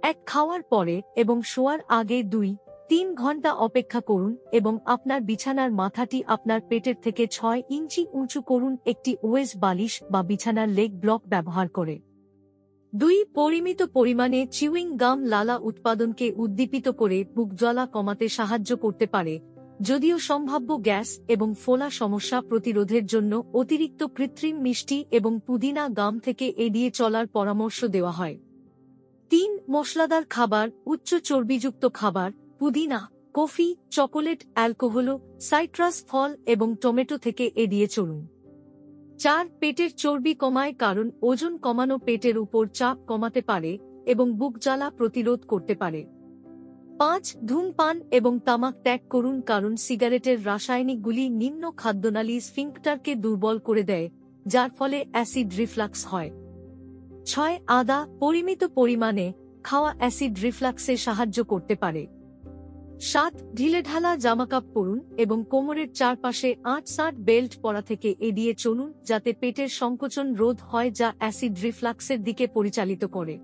এক খাওয়ার পরে এবং শোয়ার আগে 2-3 ঘন্টা অপেক্ষা করুন এবং আপনার বিছানার মাথাটি আপনার পেটের থেকে 6 ইঞ্চি উঁচু করুন একটি ওয়েস বালিশ বা বিছানার লেগ ব্লক ব্যবহার করে। 2. পরিমিত পরিমাণে চিউইং গাম লালা উৎপাদনকে উদ্দীপিত করে বুক জ্বালা কমাতে সাহায্য করতে পারে, যদিও সম্ভাব্য গ্যাস এবং ফোলা সমস্যা প্রতিরোধের জন্য অতিরিক্ত কৃত্রিম মিষ্টি এবং পুদিনা গাম থেকে এড়িয়ে চলার পরামর্শ দেওয়া হয়। 3. মশলাদার খাবার, উচ্চ চর্বিযুক্ত খাবার, পুদিনা, কফি, চকোলেট, অ্যালকোহল, সাইট্রাস ফল এবং টমেটো থেকে এড়িয়ে চলুন। 4. পেটের চর্বি কমায় কারণ ওজন কমানো পেটের উপর চাপ কমাতে পারে এবং বুক জ্বালা প্রতিরোধ করতে পারে। 5. ধূমপান এবং তামাক ত্যাগ করুন কারণ সিগারেটের রাসায়নিকগুলি নিম্ন খাদ্যনালী স্ফিংক্টারকে দুর্বল করে দেয়, যার ফলে অ্যাসিড রিফ্লাক্স হয়। 6. আদা পরিমিত পরিমাণে খাওয়া অ্যাসিড রিফ্লাক্সে সাহায্য করতে পারে। 7. ঢিলেঢালা জামাকাপড় পরুন এবং কোমরের চারপাশে 8-60 বেল্ট পরা থেকে এড়িয়ে চলুন যাতে পেটের সংকোচন রোধ হয় যা অ্যাসিড রিফ্লাক্সের দিকে পরিচালিত করে।